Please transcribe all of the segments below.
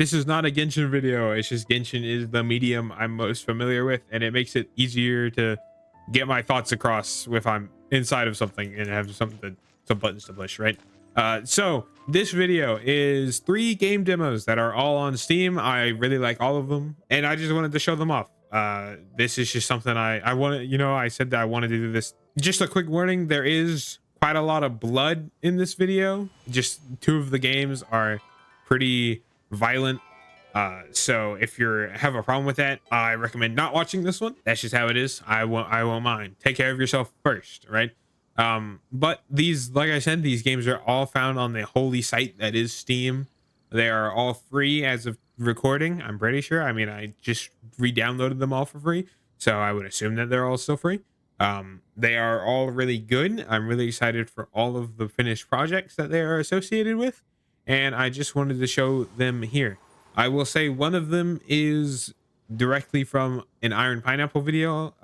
This is not a Genshin video. It's just Genshin is the medium I'm most familiar with, and it makes it easier to get my thoughts across if I'm inside of something and have some buttons to push, right? So this video is 3 game demos that are all on Steam. I really like all of them, and I just wanted to show them off. This is just something I want to, I said that I wanted to do this. Just a quick warning, there is quite a lot of blood in this video. Just 2 of the games are pretty violent. So if you have a problem with that, I recommend not watching this one. That's just how it is. I won't mind. Take care of yourself first, right? But these, like I said, these games are all found on the holy site that is Steam. They are all free as of recording, I'm pretty sure. I mean, I just re-downloaded them all for free, so I would assume that they're all still free. They are all really good. I'm really excited for all of the finished projects that they are associated with, and I just wanted to show them here. I will say one of them is directly from an Iron Pineapple video.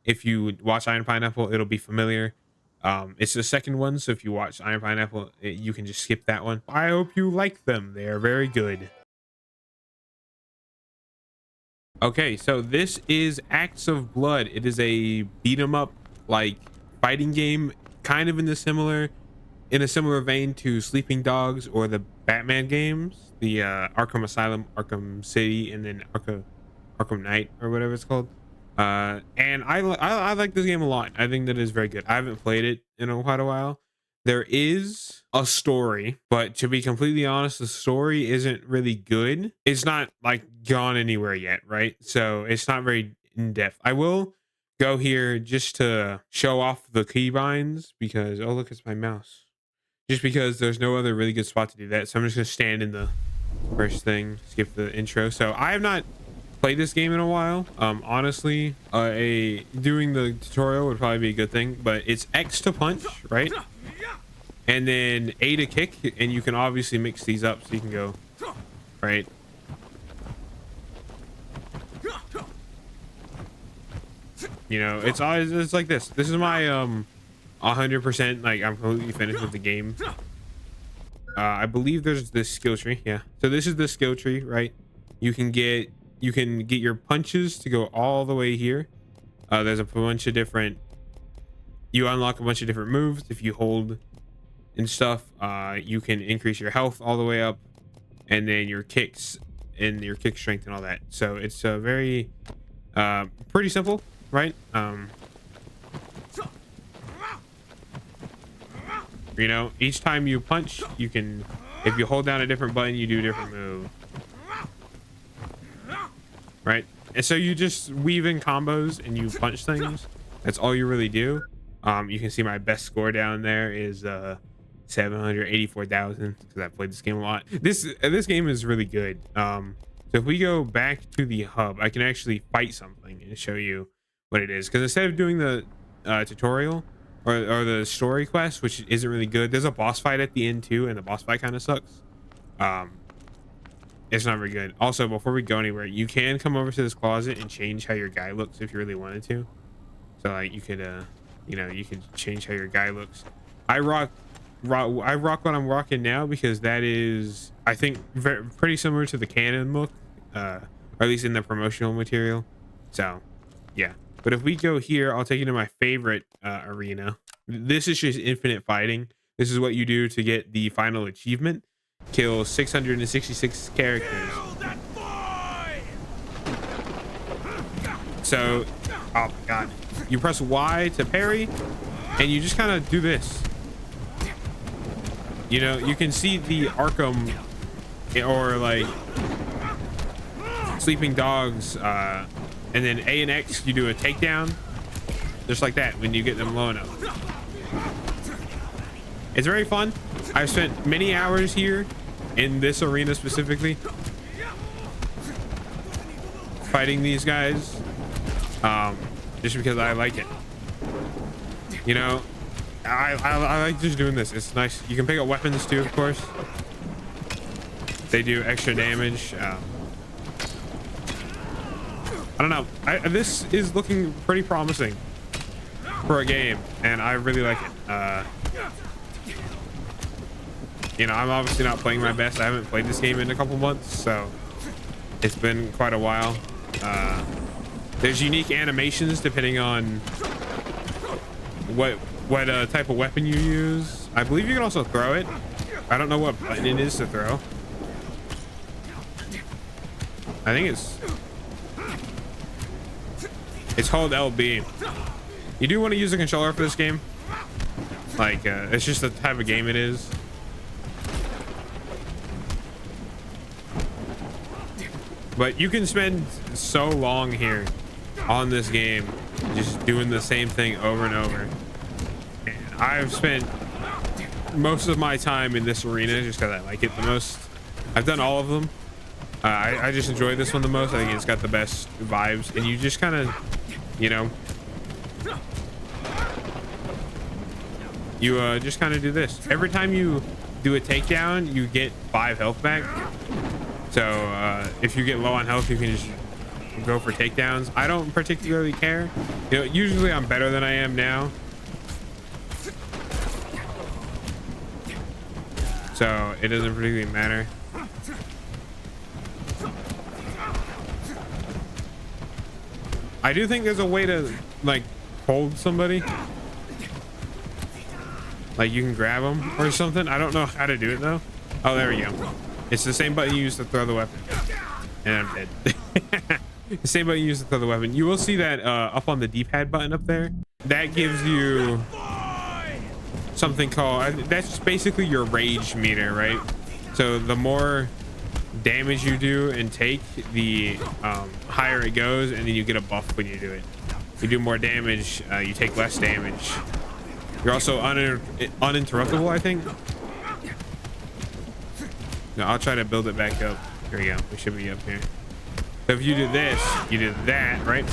If you watch Iron Pineapple, it'll be familiar. It's the second one, so if you watch Iron Pineapple, you can just skip that one. I hope you like them. They are very good. Okay, so this is Acts of Blood. It is a beat 'em up like fighting game, kind of in a similar vein to Sleeping Dogs or the Batman games, the Arkham Asylum, Arkham City, and then Arkham Knight or whatever it's called. And I like this game a lot. I think that is very good. I haven't played it in quite a while. There is a story, but to be completely honest, the story isn't really good. It's not like gone anywhere yet, right? So it's not very in depth. I will go here just to show off the keybinds because, oh look, it's my mouse. Just because there's no other really good spot to do that. So I'm just gonna stand in the first thing, skip the intro. So I have not played this game in a while. Honestly, doing the tutorial would probably be a good thing, but it's X to punch, right? And then A to kick, and you can obviously mix these up so you can go, right? It's like this. This is my 100%, like I'm completely finished with the game. I believe there's this skill tree. Yeah. So this is the skill tree, right? You can get your punches to go all the way here. There's a bunch of different, you unlock a bunch of different moves if you hold and stuff. You can increase your health all the way up, and then your kicks and your kick strength and all that. So it's very pretty simple, right? Each time you punch, you can, if you hold down a different button, you do a different move, right? And so you just weave in combos and you punch things. That's all you really do. You can see my best score down there is 784,000 because I played this game a lot. This game is really good. So if we go back to the hub, I can actually fight something and show you what it is, because instead of doing the tutorial or the story quest, which isn't really good, there's a boss fight at the end too, and the boss fight kind of sucks. It's not very good. Also, before we go anywhere, you can come over to this closet and change how your guy looks if you really wanted to. So like you could you could change how your guy looks. I rock what I'm rocking now because that is, I think, pretty similar to the canon look, or at least in the promotional material. So yeah. But if we go here, I'll take you to my favorite arena. This is just infinite fighting. This is what you do to get the final achievement. Kill 666 characters. So, oh my god. You press Y to parry, and you just kind of do this. You can see the Arkham or like Sleeping Dogs, and then A and X, you do a takedown, just like that when you get them low enough. It's very fun. I've spent many hours here in this arena specifically fighting these guys, just because I like it. I like just doing this. It's nice. You can pick up weapons too, of course. They do extra damage. I don't know. This is looking pretty promising for a game, and I really like it. You know, I'm obviously not playing my best. I haven't played this game in a couple months, so it's been quite a while. There's unique animations depending on what type of weapon you use. I believe you can also throw it. I don't know what button it is to throw. I think it's called LB. You do want to use a controller for this game. Like, it's just the type of game it is. But you can spend so long here on this game just doing the same thing over and over. And I've spent most of my time in this arena just because I like it the most. I've done all of them. I just enjoy this one the most. I think it's got the best vibes, and you just kind of, you know, you just kind of do this. Every time you do a takedown, you get 5 health back. So if you get low on health, you can just go for takedowns. I don't particularly care. You know, usually I'm better than I am now. So it doesn't particularly matter. I do think there's a way to like hold somebody. Like you can grab them or something. I don't know how to do it though. Oh, there we go. It's the same button you use to throw the weapon. And I'm dead. The same button you use to throw the weapon. You will see that up on the D-pad button up there. That gives you something called, that's basically your rage meter, right? So the more damage you do and take, the higher it goes, and then you get a buff when you do it. If you do more damage, you take less damage. You're also uninterruptible, I think. No, I'll try to build it back up. Here we go. We should be up here. So if you do this, you do that, right?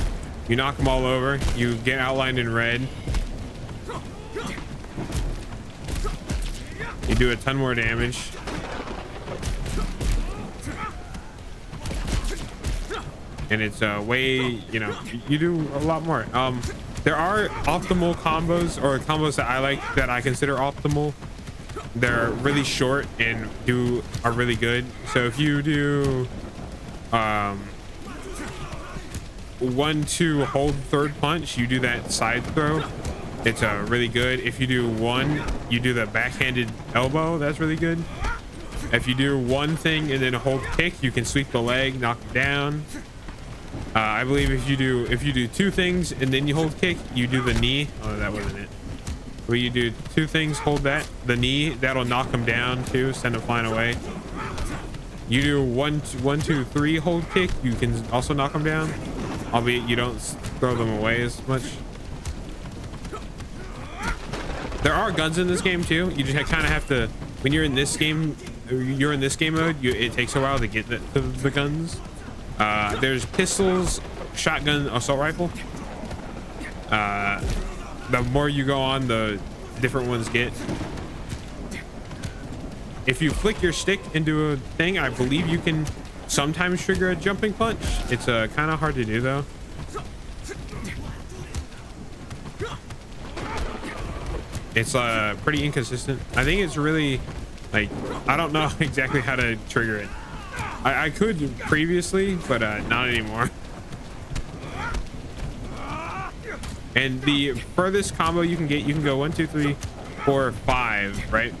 You knock them all over. You get outlined in red. You do a ton more damage. And it's way, you know, you do a lot more. There are optimal combos, or combos that I like, that I consider optimal. They're really short and are really good. So if you do 1-2 hold third punch, you do that side throw, it's really good. If you do one, you do the backhanded elbow, that's really good. If you do one thing and then hold kick, you can sweep the leg, knock it down. I believe if you do 2 things and then you hold kick, you do the knee. Oh, that wasn't it. Well, you do 2 things, hold the knee, that'll knock them down too, send them flying away. You do 1, 2, 3 hold kick, you can also knock them down, albeit you don't throw them away as much. There are guns in this game too. You just kind of have to, when you're in this game mode, it takes a while to get to the guns. There's pistols, shotgun, assault rifle. The more you go on, the different ones get. If you flick your stick into a thing, I believe you can sometimes trigger a jumping punch. It's kind of hard to do though. It's pretty inconsistent. I think it's really, like, I don't know exactly how to trigger it. I could previously, but not anymore. And the furthest combo you can get, you can go 1, 2, 3, 4, 5, right?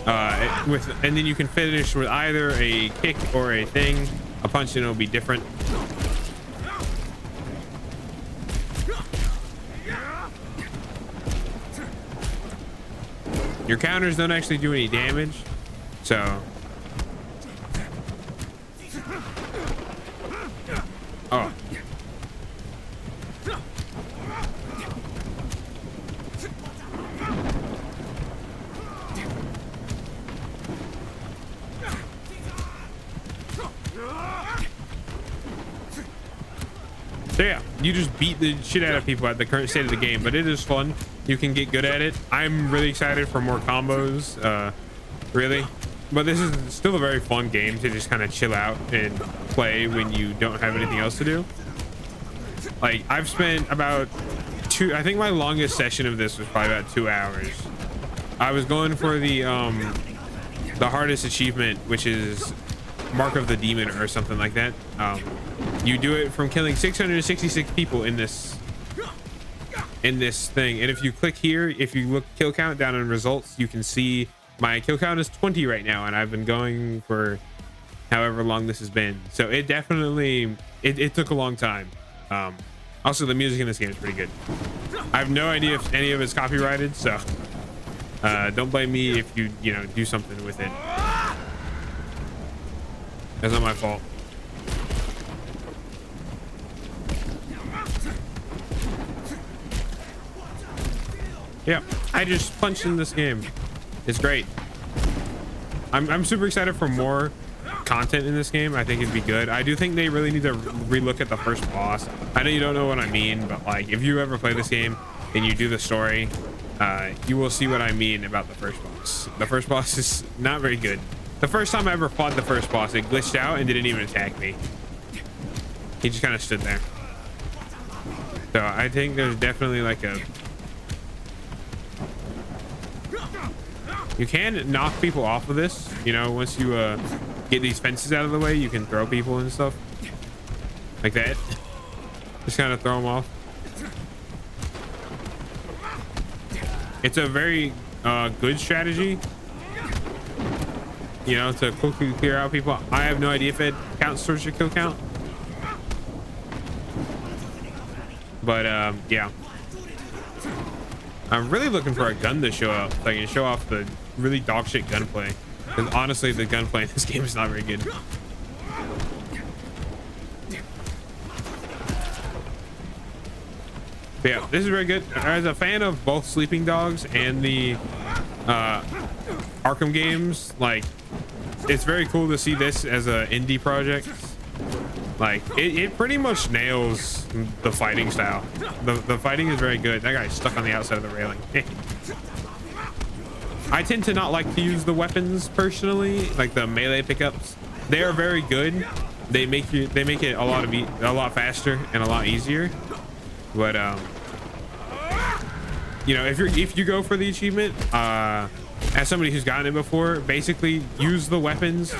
And then you can finish with either a kick or a thing. A punch, and it'll be different. Your counters don't actually do any damage, so. Oh. So yeah, you just beat the shit out of people at the current state of the game, but it is fun. You can get good at it. I'm really excited for more combos, really. But this is still a very fun game to just kind of chill out and play when you don't have anything else to do. Like, I've spent about I think my longest session of this was probably about 2 hours. I was going for the hardest achievement, which is Mark of the Demon or something like that. You do it from killing 666 people in this thing, and if you click here, if you look kill count down in results, you can see my kill count is 20 right now, and I've been going for however long this has been. So it definitely it took a long time. Also, the music in this game is pretty good. I have no idea if any of it's copyrighted, so don't blame me if you do something with it. That's not my fault. Yeah, I just punched in this game. It's great. I'm super excited for more content in this game. I think it'd be good. I do think they really need to relook at the first boss. I know you don't know what I mean, but like if you ever play this game and you do the story, you will see what I mean about the first boss. The first boss is not very good. The first time I ever fought the first boss, it glitched out and didn't even attack me. He just kind of stood there. So I think there's definitely like a... You can knock people off of this, once you get these fences out of the way, you can throw people and stuff like that. Just kind of throw them off. It's a very good strategy, to quickly clear out people. I have no idea if it counts towards your kill count, but yeah, I'm really looking for a gun to show up so I can show off the really dog shit gunplay, because honestly the gunplay in this game is not very good. But yeah, this is very good. As a fan of both Sleeping Dogs and the Arkham games, like, it's very cool to see this as an indie project. Like, it pretty much nails the fighting style. The fighting is very good. That guy's stuck on the outside of the railing. I tend to not like to use the weapons personally, like the melee pickups. They are very good. They make it a lot faster and a lot easier. But if you go for the achievement, as somebody who's gotten it before, basically use the weapons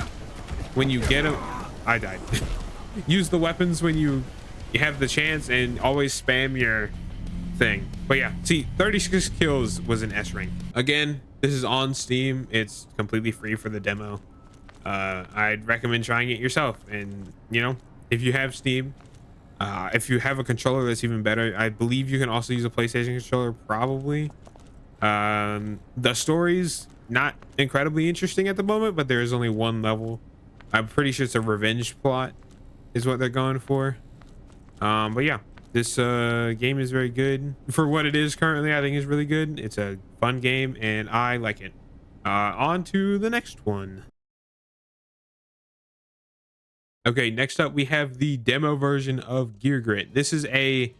when you get them. I died. Use the weapons when you have the chance, and always spam your thing. But yeah, see, 36 kills was an S rank. Again, this is on Steam. It's completely free for the demo. I'd recommend trying it yourself. And if you have Steam, if you have a controller, that's even better. I believe you can also use a PlayStation controller, probably. The story's not incredibly interesting at the moment, but there is only one level. I'm pretty sure it's a revenge plot is what they're going for. But yeah, this game is very good for what it is currently. I think is really good. It's a fun game and I like it. On to the next one. Okay, next up we have the demo version of Gear Grit. This is a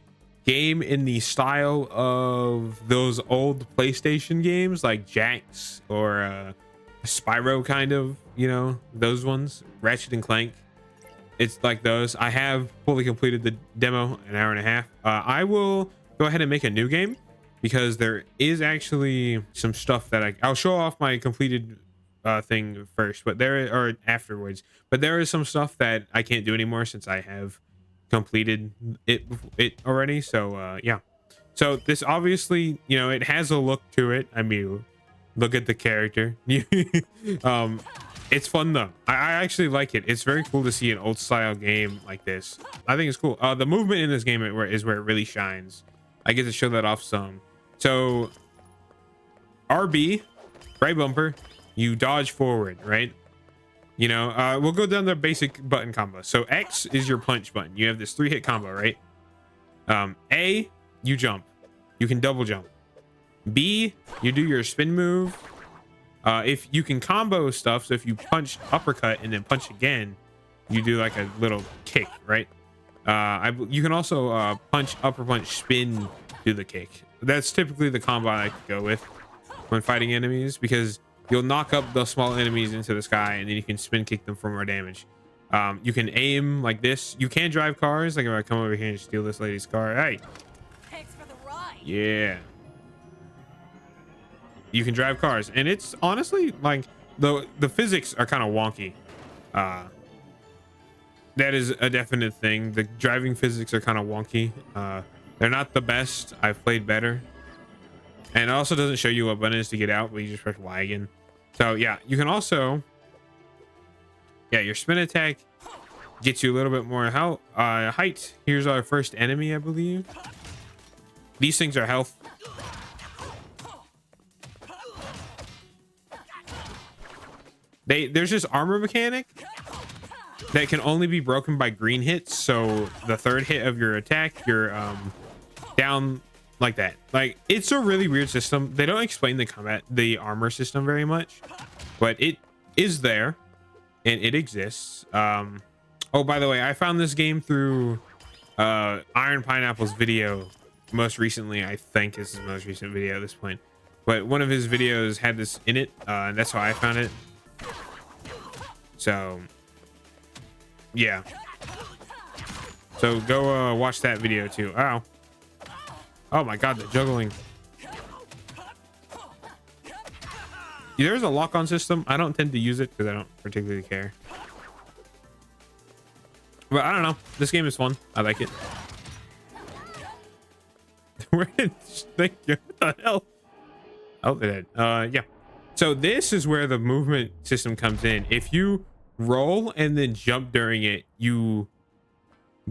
game in the style of those old PlayStation games like Jax or Spyro, kind of, those ones, Ratchet and Clank. It's like those. I have fully completed the demo, an hour and a half. I will go ahead and make a new game because there is actually some stuff that I'll show off my completed thing first, but afterwards. But there is some stuff that I can't do anymore since I have completed it already. So yeah. So this obviously, it has a look to it. I mean, look at the character. It's fun though. I actually like it. It's very cool to see an old style game like this. I think it's cool. The movement in this game is where it really shines. I get to show that off some. So RB, right bumper, you dodge forward, right? We'll go down the basic button combo. So X is your punch button. You have this 3-hit combo, right? A, you jump. You can double jump. B, you do your spin move. If you can combo stuff, so if you punch uppercut and then punch again, you do like a little kick, right? You can also punch, upper punch, spin, do the kick. That's typically the combo I like to go with when fighting enemies, because you'll knock up the small enemies into the sky and then you can spin kick them for more damage. You can aim like this. You can drive cars. Like if I come over here and steal this lady's car. Hey. Thanks for the ride. Yeah. You can drive cars, and it's honestly like the physics are kind of wonky. Uh, that is a definite thing. The driving physics are kind of wonky. They're not the best. I've played better. And it also doesn't show you what button is to get out, but you just press Y again. So yeah, you can also, yeah, your spin attack gets you a little bit more health, height. Here's our first enemy, I believe. These things are health. There's this armor mechanic that can only be broken by green hits. So the third hit of your attack, you're down like that. Like, it's a really weird system. They don't explain the armor system very much, but it is there and it exists. Oh, by the way, I found this game through Iron Pineapple's video most recently. I think this is his most recent video at this point, but one of his videos had this in it, and that's how I found it. So yeah, so go watch that video too. Ow. Oh my god, the juggling. There's a lock-on system. I don't tend to use it because I don't particularly care, but I don't know, this game is fun. I like it. Thank you. What the hell? Oh, they did. Yeah, so this is where the movement system comes in. If you roll and then jump during it, you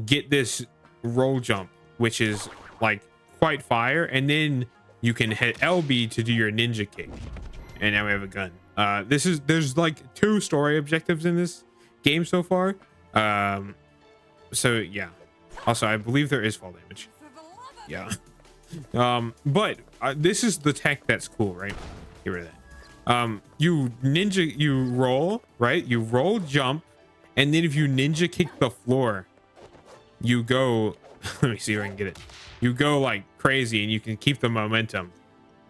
get this roll jump, which is like quite fire, and then you can hit LB to do your ninja kick, and now we have a gun. There's like 2 story objectives in this game so far. So yeah, also I believe there is fall damage. Yeah. But this is the tech that's cool, right? Get rid of that. You roll, right? You roll, jump, and then if you ninja kick the floor, you go let me see if I can get it. You go like crazy and you can keep the momentum.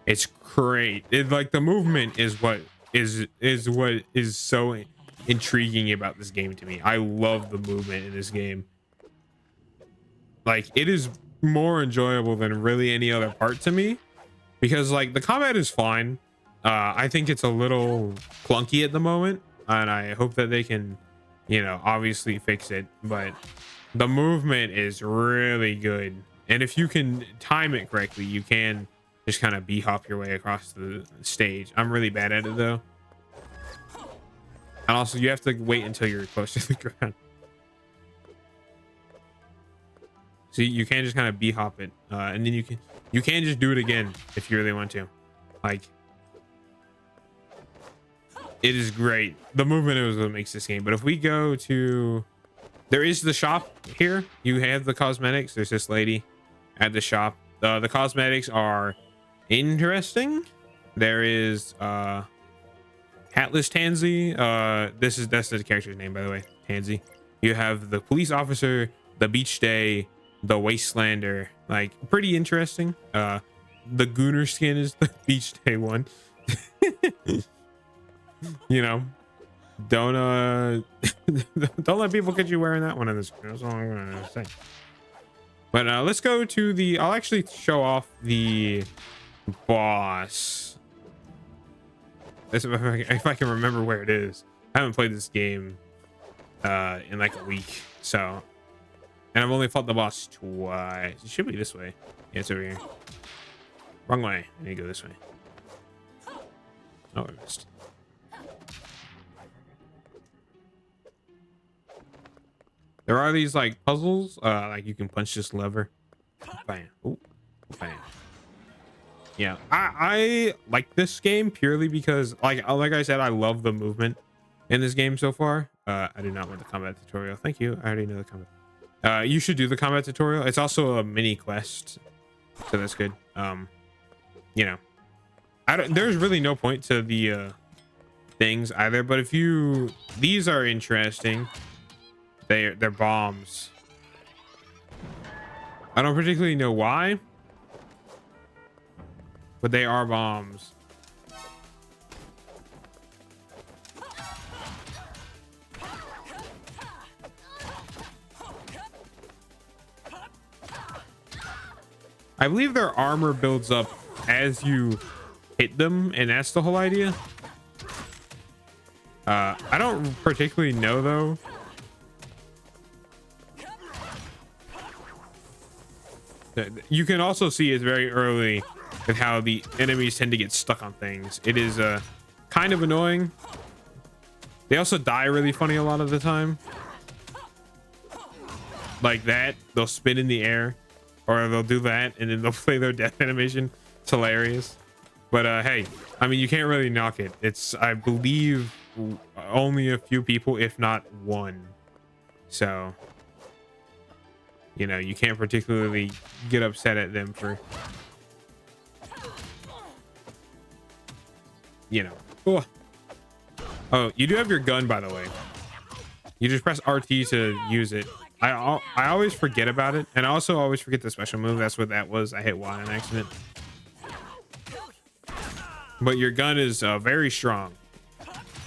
It's great. Like, the movement is what is so intriguing about this game to me. I love the movement in this game. Like, it is more enjoyable than really any other part to me, because like the combat is fine. I think it's a little clunky at the moment, and I hope that they can, you know, obviously fix it, but the movement is really good, and if you can time it correctly, you can just kind of b-hop your way across the stage. I'm really bad at it though, and also you have to wait until you're close to the ground. So you can just kind of b-hop it, and then you can just do it again if you really want to. Like, it is great. The movement is what makes this game. But if we go to, there is the shop here. You have the cosmetics. There's this lady at the shop. The cosmetics are interesting. There is Hatless Tansy. That's the character's name, by the way. Tansy. You have the police officer, the beach day, the wastelander. Like, pretty interesting. The Gooner skin is the beach day one. You know, don't don't let people get you wearing that one in this. That's all I'm gonna say. But let's go to the, I'll actually show off the boss. If I can remember where it is. I haven't played this game in like a week, so, and I've only fought the boss twice. It should be this way. Yeah, it's over here. Wrong way. I need to go this way. Oh, I missed. There are these like puzzles, like you can punch this lever. Bam. Ooh. Bam. Yeah, I like this game purely because, like I said, I love the movement in this game so far. I do not want the combat tutorial. Thank you. I already know the combat. You should do the combat tutorial. It's also a mini quest, so that's good. You know, there's really no point to the things either, but if you, these are interesting. They're bombs. I don't particularly know why, but they are bombs. I believe their armor builds up as you hit them, and that's the whole idea. I don't particularly know though. You can also see it's very early with how the enemies tend to get stuck on things. It is kind of annoying. They also die really funny a lot of the time. Like that, they'll spin in the air, or they'll do that and then they'll play their death animation. It's hilarious. But hey, I mean, you can't really knock it. It's, I believe, only a few people, if not one. So, you know, you can't particularly get upset at them for, you know. Oh, you do have your gun, by the way. You just press RT to use it. I always forget about it, and I also always forget the special move. That's what that was. I hit Y on accident. But your gun is very strong.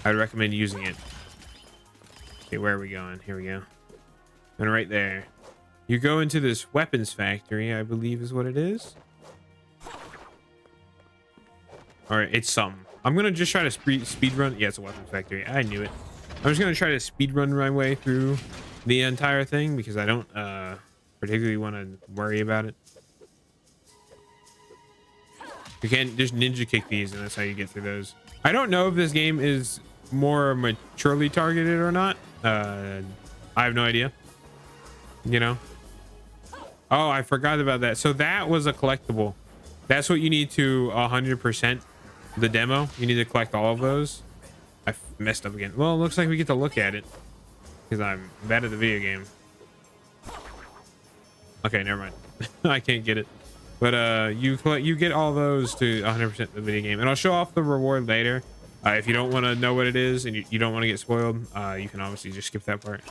I'd recommend using it. Okay, where are we going? Here we go. And right there. You go into this weapons factory, I believe is what it is. All right, it's something. I'm gonna just try to speed run. Yeah, it's a weapons factory. I knew it. I'm just gonna try to speed run my way through the entire thing because I don't particularly want to worry about it. You can't just ninja kick these, and that's how you get through those. I don't know if this game is more maturely targeted or not. I have no idea. You know. Oh, I forgot about that. So that was a collectible. That's what you need to 100% the demo. You need to collect all of those. I messed up again. Well, it looks like we get to look at it because I'm bad at the video game. Okay, never mind. I can't get it. But you get all those to 100% the video game, and I'll show off the reward later. If you don't want to know what it is and you don't want to get spoiled, you can obviously just skip that part.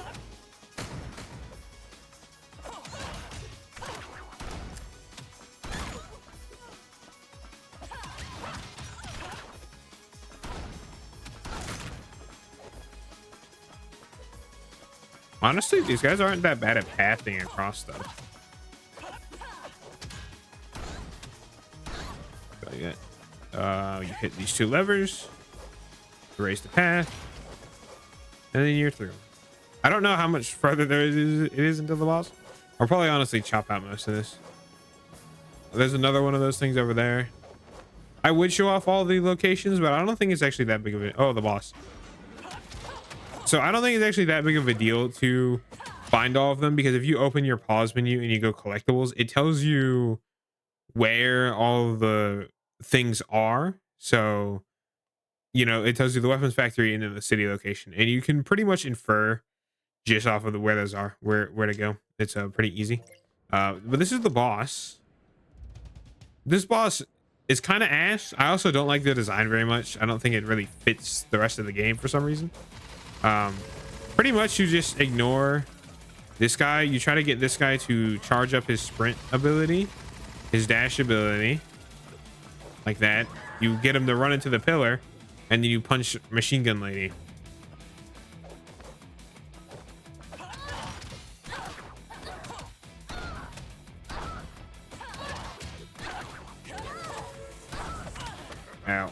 Honestly, these guys aren't that bad at pathing across stuff. So you hit these two levers to raise the path, and then you're through. I don't know how much further it is into the boss. I'll probably honestly chop out most of this. There's another one of those things over there. I would show off all the locations, but I don't think it's actually that big of a... Oh, the boss. So I don't think it's actually that big of a deal to find all of them, because if you open your pause menu and you go collectibles, it tells you where all the things are. So, you know, it tells you the weapons factory and then the city location, and you can pretty much infer just off of where those are, where to go. It's pretty easy. But this is the boss. This boss is kind of ass. I also don't like the design very much. I don't think it really fits the rest of the game for some reason. Pretty much you just ignore this guy. You try to get this guy to charge up his sprint ability, his dash ability, like that. You get him to run into the pillar, and then you punch machine gun lady. Ow.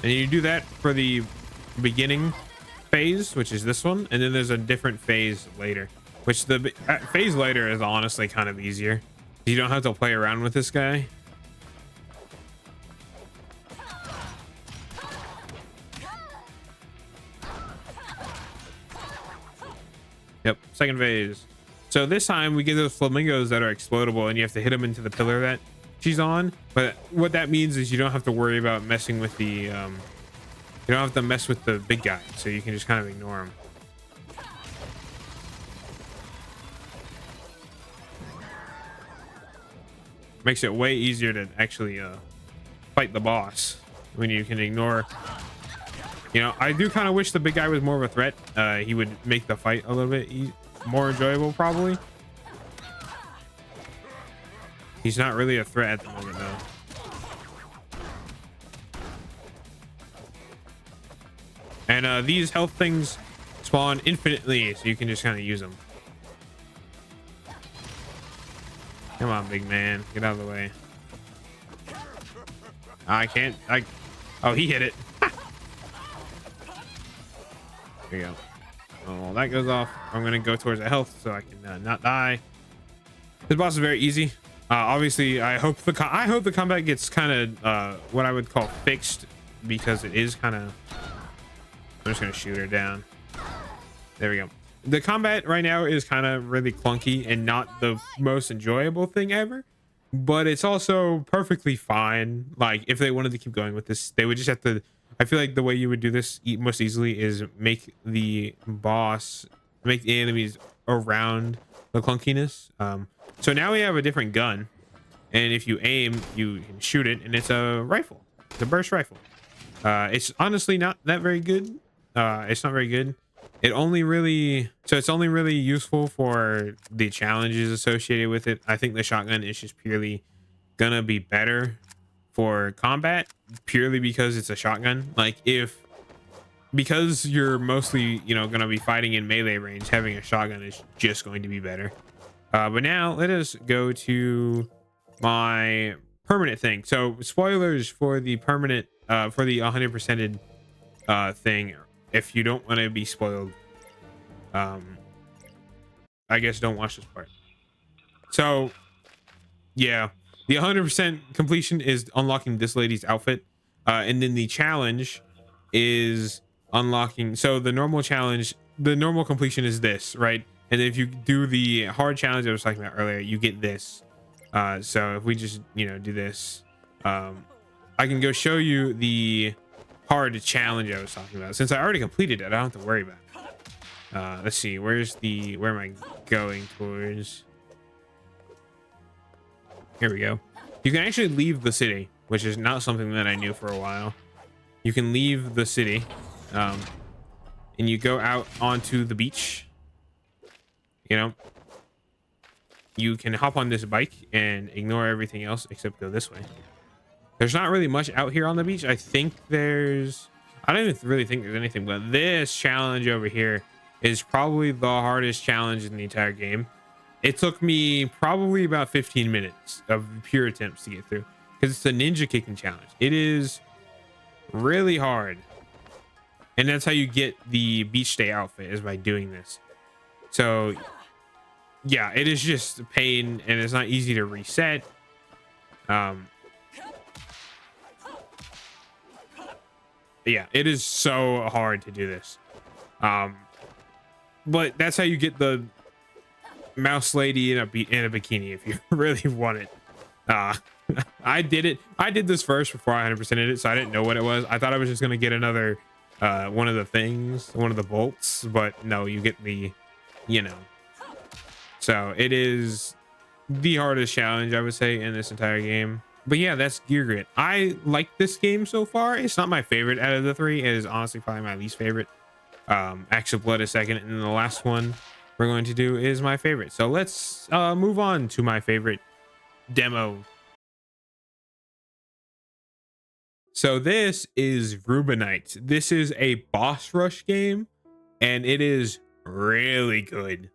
And you do that for the beginning phase, which is this one, and then there's a different phase later, which the phase later is honestly kind of easier. You don't have to play around with this guy. Yep, second phase. So this time we get those flamingos that are explodable, and you have to hit them into the pillar that she's on. But what that means is you don't have to worry about messing with the you don't have to mess with the big guy, so you can just kind of ignore him. Makes it way easier to actually fight the boss when you can ignore. You know, I do kind of wish the big guy was more of a threat. He would make the fight a little bit more enjoyable, probably. He's not really a threat at the moment, though. And these health things spawn infinitely, so you can just kind of use them. Come on, big man. Get out of the way. I can't. Oh, he hit it. There you go. Oh, that goes off. I'm going to go towards the health so I can not die. This boss is very easy. Obviously, I hope the combat gets kind of what I would call fixed, because it is kind of. I'm just going to shoot her down. There we go. The combat right now is kind of really clunky and not the most enjoyable thing ever, but it's also perfectly fine. Like, if they wanted to keep going with this, they would just have to. I feel like the way you would do this most easily is make the enemies around the clunkiness. So now we have a different gun, and if you aim, you can shoot it, and it's a rifle. It's a burst rifle. It's honestly not that very good. It's not very good. It's only really useful for the challenges associated with it. I think the shotgun is just purely gonna be better for combat, purely because it's a shotgun. Like, because you're mostly, gonna be fighting in melee range, having a shotgun is just going to be better. But now let us go to my permanent thing. So spoilers for the permanent, for the 100%ed thing. If you don't want to be spoiled, I guess don't watch this part. So yeah, the 100% completion is unlocking this lady's outfit, and then the challenge is unlocking. So the normal completion is this, right? And if you do the hard challenge I was talking about earlier, you get this. So if we just do this, I can go show you the hard challenge I was talking about. Since I already completed it, I don't have to worry about it. Let's see, where am I going towards? Here we go. You can actually leave the city, which is not something that I knew for a while. You can leave the city, and you go out onto the beach. You can hop on this bike and ignore everything else except go this way. There's not really much out here on the beach. I don't even really think there's anything, but this challenge over here is probably the hardest challenge in the entire game. It took me probably about 15 minutes of pure attempts to get through, because it's a ninja kicking challenge. It is really hard, and that's how you get the beach day outfit, is by doing this. So yeah, it is just a pain, and it's not easy to reset. Yeah, it is so hard to do this. But that's how you get the mouse lady in a bikini, if you really want it. I did this first before I 100%ed it, so I didn't know what it was. I thought I was just gonna get another one of the bolts, but no, you get the so it is the hardest challenge, I would say, in this entire game. But yeah, that's Gear Grit. I like this game so far. It's not my favorite out of the three. It is honestly probably my least favorite. Acts of Blood is second, and then the last one we're going to do is my favorite. So let's move on to my favorite demo. So this is Rubinite. This is a boss rush game, and it is really good.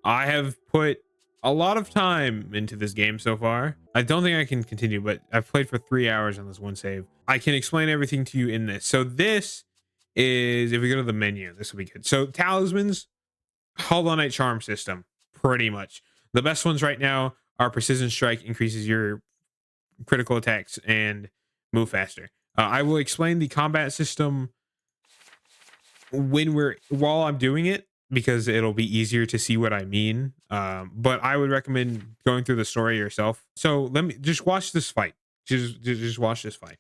I have put a lot of time into this game so far. I don't think I can continue, but I've played for 3 hours on this one save. I can explain everything to you in this. So this is, if we go to the menu, this will be good. So talismans, Hollow Knight charm system, pretty much. The best ones right now are Precision Strike, increases your critical attacks and move faster. I will explain the combat system while I'm doing it, because it'll be easier to see what I mean. But I would recommend going through the story yourself. So let me just watch this fight. Just watch this fight.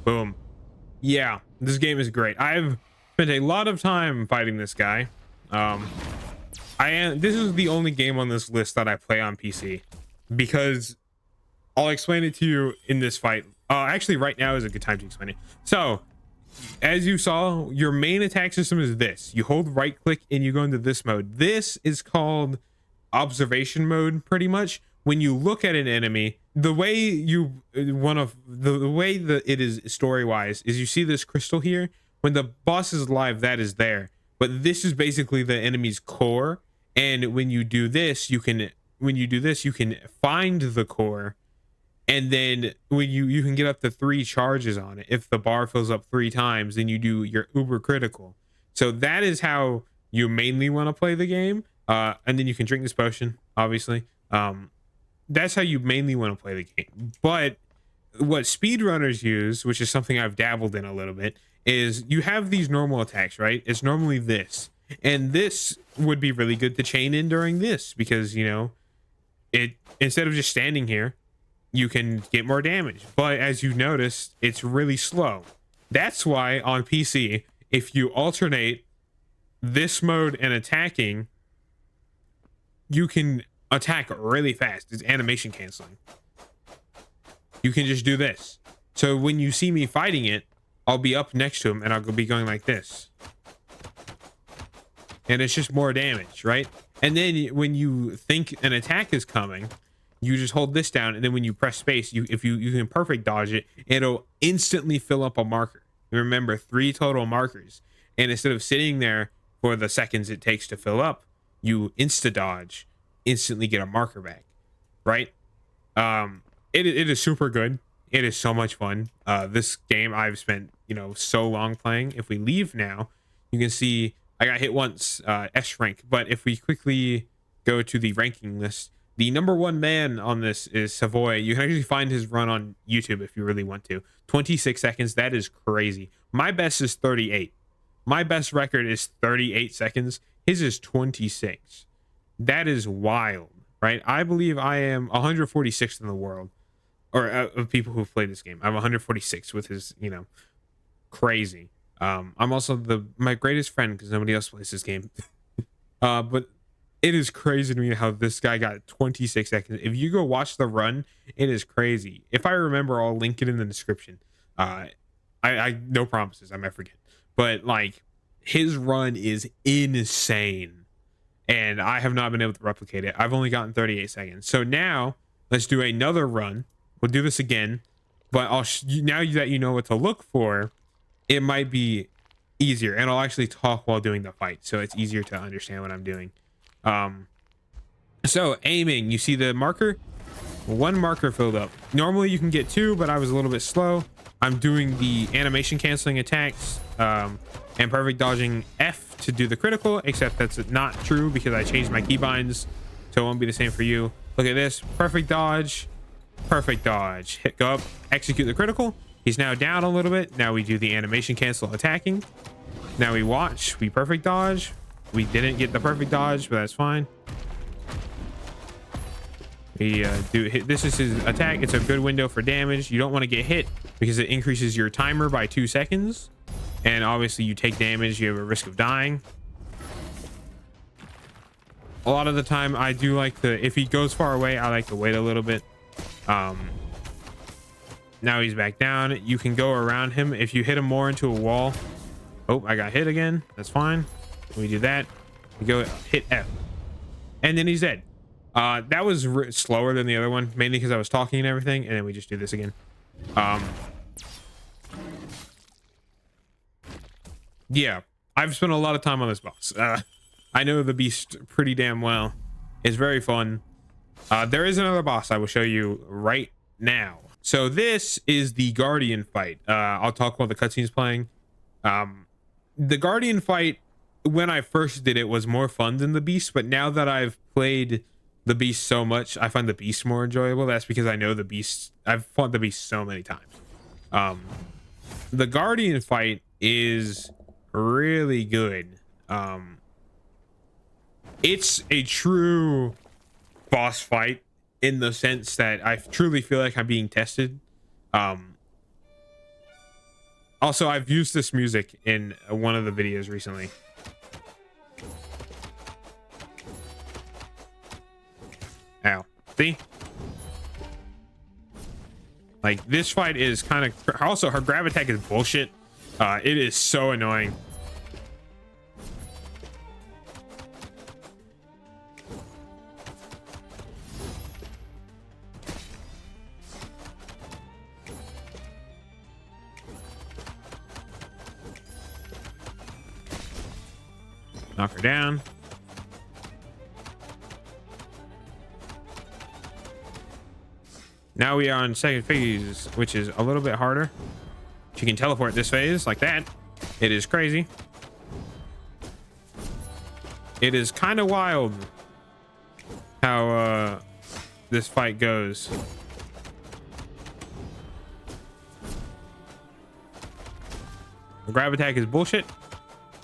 Boom. Yeah, this game is great. I've spent a lot of time fighting this guy. This is the only game on this list that I play on PC, because I'll explain it to you in this fight. Actually, right now is a good time to explain it. So, as you saw, your main attack system is this. You hold right click and you go into this mode. This is called observation mode, pretty much. When you look at an enemy, the way that it is story wise is you see this crystal here. When the boss is alive, that is there, but this is basically the enemy's core. And when you do this, you can find the core, and then when you can get up to 3 charges on it. If the bar fills up 3 times, then you do your uber critical. So that is how you mainly want to play the game. And then you can drink this potion, obviously. That's how you mainly want to play the game. But what speedrunners use, which is something I've dabbled in a little bit, is you have these normal attacks, right? It's normally this. And this would be really good to chain in during this, because, you know, it, instead of just standing here, you can get more damage. But as you noticed, it's really slow. That's why on PC, if you alternate this mode and attacking, you can attack really fast. It's animation canceling. You can just do this. So when you see me fighting it, I'll be up next to him and I'll be going like this. And it's just more damage, right? And then when you think an attack is coming, you just hold this down, and then when you press space, you can perfect dodge it, it'll instantly fill up a marker. Remember, 3 total markers. And instead of sitting there for the seconds it takes to fill up, you insta dodge, instantly get a marker back, right? It is super good. It is so much fun. This game I've spent, you know, so long playing. If we leave now, you can see I got hit once, S rank. But if we quickly go to the ranking list, the #1 man on this is Savoy. You can actually find his run on YouTube if you really want to. 26 seconds. That is crazy. My best is 38. My best record is 38 seconds. His is 26. That is wild, right? I believe I am 146th in the world, or of people who've played this game. I'm 146 with his, you know, crazy. I'm also my greatest friend because nobody else plays this game. But it is crazy to me how this guy got 26 seconds. If you go watch the run, it is crazy. If I remember, I'll link it in the description. I no promises, I might forget. But like, his run is insane, and I have not been able to replicate it. I've only gotten 38 seconds. So now let's do another run. We'll do this again, but now that you know what to look for, it might be easier, and I'll actually talk while doing the fight, so it's easier to understand what I'm doing. So aiming, you see the marker? 1 marker filled up. Normally you can get 2, but I was a little bit slow. I'm doing the animation canceling attacks, and perfect dodging F to do the critical, except that's not true because I changed my keybinds, so it won't be the same for you. Look at this, perfect dodge, hit, go up, execute the critical. He's now down a little bit. Now we do the animation cancel attacking. Now we watch, we perfect dodge. We didn't get the perfect dodge, but that's fine. We do hit. This is his attack. It's a good window for damage. You don't want to get hit because it increases your timer by 2 seconds. And obviously you take damage, you have a risk of dying. A lot of the time I do like to, if he goes far away, I like to wait a little bit. Now he's back down. You can go around him. If you hit him more into a wall. Oh, I got hit again. That's fine. We do that. We go hit F. And then he's dead. That was slower than the other one, mainly because I was talking and everything. And then we just do this again. Yeah, I've spent a lot of time on this boss. I know the beast pretty damn well. It's very fun. There is another boss I will show you right now. So this is the Guardian fight. I'll talk while the cutscene's playing. The Guardian fight, when I first did it, was more fun than the beast, but now that I've played the beast so much, I find the beast more enjoyable. That's because I know the beast. I've fought the beast so many times. The Guardian fight is really good. It's a true boss fight in the sense that I truly feel like I'm being tested. Also, I've used this music in one of the videos recently. Ow. See? Like, this fight is kind of... Also, her grab attack is bullshit. It is so annoying. Knock her down. Now we are on second phase, which is a little bit harder. She can teleport this phase like that. It is crazy. It is kind of wild how this fight goes. The grab attack is bullshit.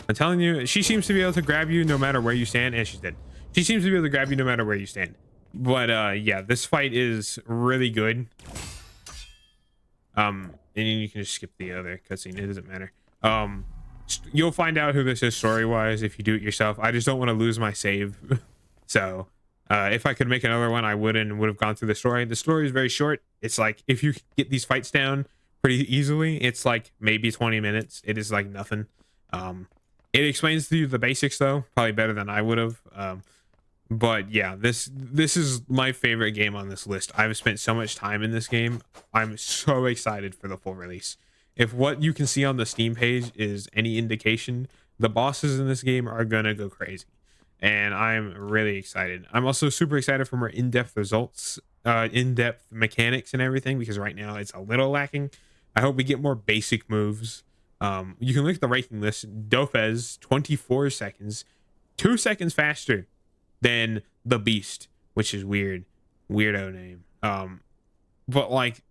I'm telling you, she seems to be able to grab you no matter where you stand, and she's dead. She seems to be able to grab you no matter where you stand. But yeah, this fight is really good. And you can just skip the other cutscene. It doesn't matter. You'll find out who this is story-wise if you do it yourself. I just don't want to lose my save. So if I could make another one, I would have gone through the story. The story is very short. It's like if you get these fights down pretty easily, it's like maybe 20 minutes. It is like nothing. It explains to you the basics though, probably better than I would have. But yeah, this is my favorite game on this list. I've spent so much time in this game. I'm so excited for the full release. If what you can see on the Steam page is any indication, the bosses in this game are gonna go crazy, and I'm really excited. I'm also super excited for more in-depth results, in-depth mechanics and everything, because right now it's a little lacking. I hope we get more basic moves. You can look at the ranking list. Dofez 24 seconds, 2 seconds faster than the Beast, which is weirdo name. But like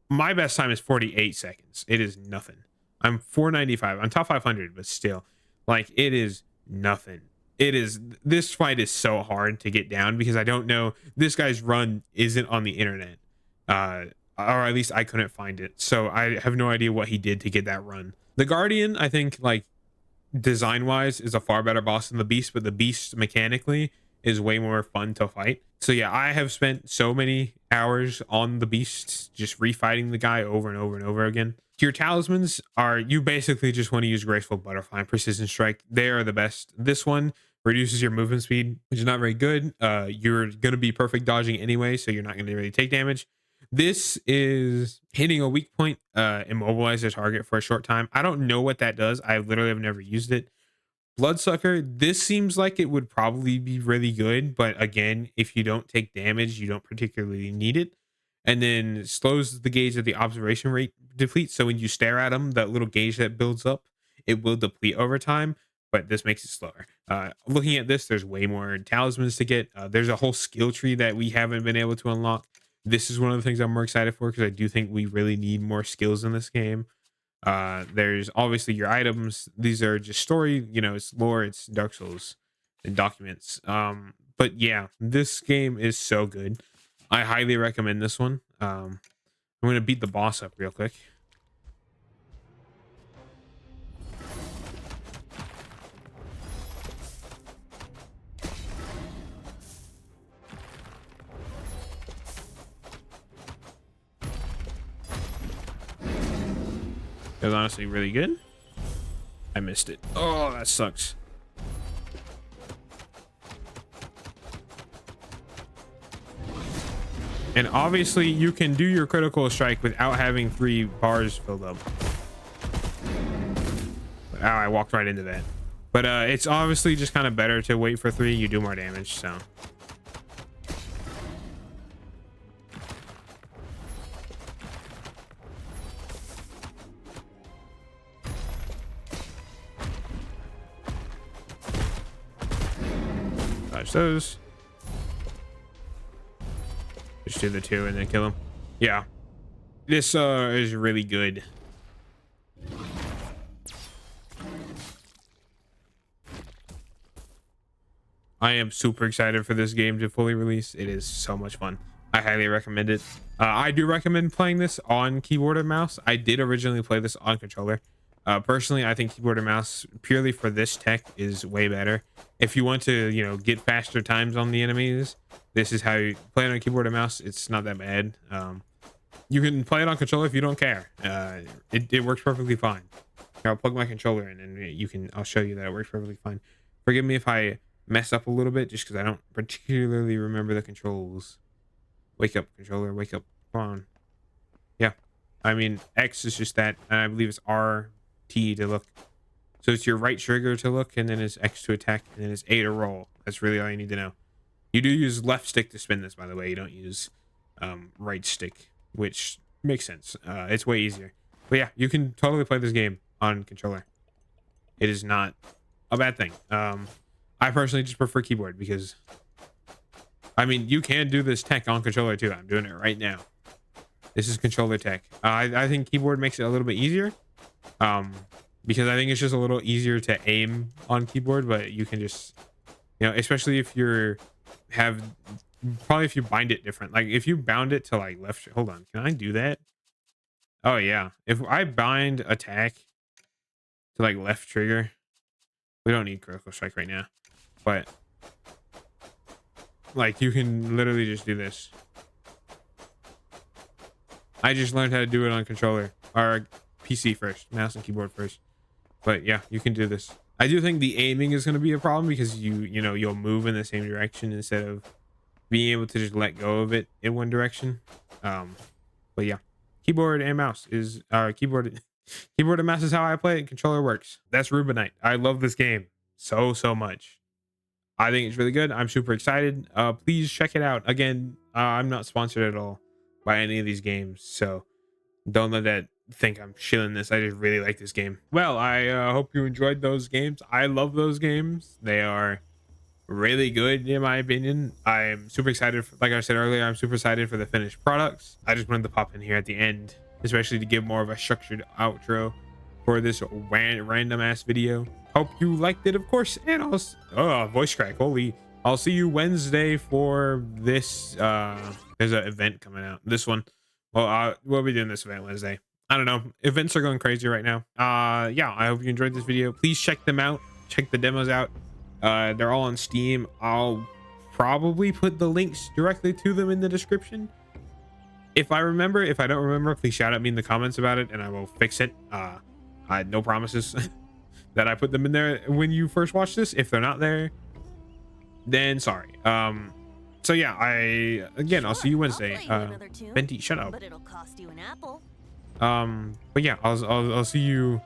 my best time is 48 seconds. It is nothing. I'm 495. I'm top 500, but still, like, it is nothing. This fight is so hard to get down because I don't know, this guy's run isn't on the internet, or at least I couldn't find it, so I have no idea what he did to get that run. The Guardian, I think, like, design wise is a far better boss than the Beast, but the Beast mechanically is way more fun to fight. So yeah, I have spent so many hours on the Beast, just refighting the guy over and over and over again. Your talismans are, you basically just want to use Graceful Butterfly and Precision Strike. They are the best. This one reduces your movement speed, which is not very good. You're going to be perfect dodging anyway, so you're not going to really take damage. This is hitting a weak point, immobilize a target for a short time. I don't know what that does. I literally have never used it. Bloodsucker, this seems like it would probably be really good, but again, if you don't take damage, you don't particularly need it. And then slows the gauge of the observation rate depletes, so when you stare at them, that little gauge that builds up, it will deplete over time, but this makes it slower. Looking at this, there's way more talismans to get. There's a whole skill tree that we haven't been able to unlock. This is one of the things I'm more excited for because I do think we really need more skills in this game. There's obviously your items. These are just story, you know, it's lore, it's Dark Souls and documents. But yeah, this game is so good. I highly recommend this one. I'm gonna beat the boss up real quick. It was honestly really good. I missed it. Oh, that sucks. And obviously you can do your critical strike without having 3 bars filled up. Ow, I walked right into that. But it's obviously just kind of better to wait for 3. You do more damage, so. Dodge those. Just do the 2 and then kill him. Yeah, this is really good. I am super excited for this game to fully release. It is so much fun. I highly recommend it. I do recommend playing this on keyboard and mouse. I did originally play this on controller. Personally, I think keyboard and mouse purely for this tech is way better. If you want to, you know, get faster times on the enemies, this is how you play it on keyboard and mouse. It's not that bad. You can play it on controller if you don't care. It works perfectly fine. I'll plug my controller in and I'll show you that it works perfectly fine. Forgive me if I mess up a little bit just because I don't particularly remember the controls. Wake up, controller, wake up. Come on. Yeah. I mean, X is just that, and I believe it's RT to look. So it's your right trigger to look, and then it's X to attack, and then it's A to roll. That's really all you need to know. You do use left stick to spin this, by the way. You don't use right stick, which makes sense. It's way easier. But yeah, you can totally play this game on controller. It is not a bad thing. I personally just prefer keyboard because, I mean, you can do this tech on controller too. I'm doing it right now. This is controller tech. I think keyboard makes it a little bit easier. Because I think it's just a little easier to aim on keyboard, but you can just, you know, especially if probably if you bind it different. Like if you bound it to like left, hold on, can I do that? Oh yeah. If I bind attack to like left trigger, we don't need critical strike right now, but like you can literally just do this. I just learned how to do it on controller or PC first, mouse and keyboard first. But yeah, you can do this. I do think the aiming is going to be a problem because you'll move in the same direction instead of being able to just let go of it in one direction. But yeah, keyboard and mouse is keyboard and mouse is how I play it. Controller works. That's Rubinite. I love this game so much. I think it's really good. I'm super excited. Please check it out. Again, I'm not sponsored at all by any of these games, so don't let that think I'm shilling this. I just really like this game. Well, I hope you enjoyed those games. I love those games. They are really good in my opinion. I'm super excited like I said earlier, I'm super excited for the finished products. I just wanted to pop in here at the end, especially to give more of a structured outro for this random ass video. Hope you liked it, of course, and voice crack, holy. I'll see you Wednesday for this there's an event coming out, this one. Well, we'll be doing this event Wednesday. I don't know, events are going crazy right now. Yeah, I hope you enjoyed this video. Please check them out, check the demos out. They're all on Steam. I'll probably put the links directly to them in the description if I remember. If I don't remember, please shout at me in the comments about it and I will fix it. I no promises that I put them in there when you first watch this. If they're not there, then sorry. So yeah, I'll see you Wednesday. Venti, shut up. But it'll cost you an apple. But yeah, I'll see you.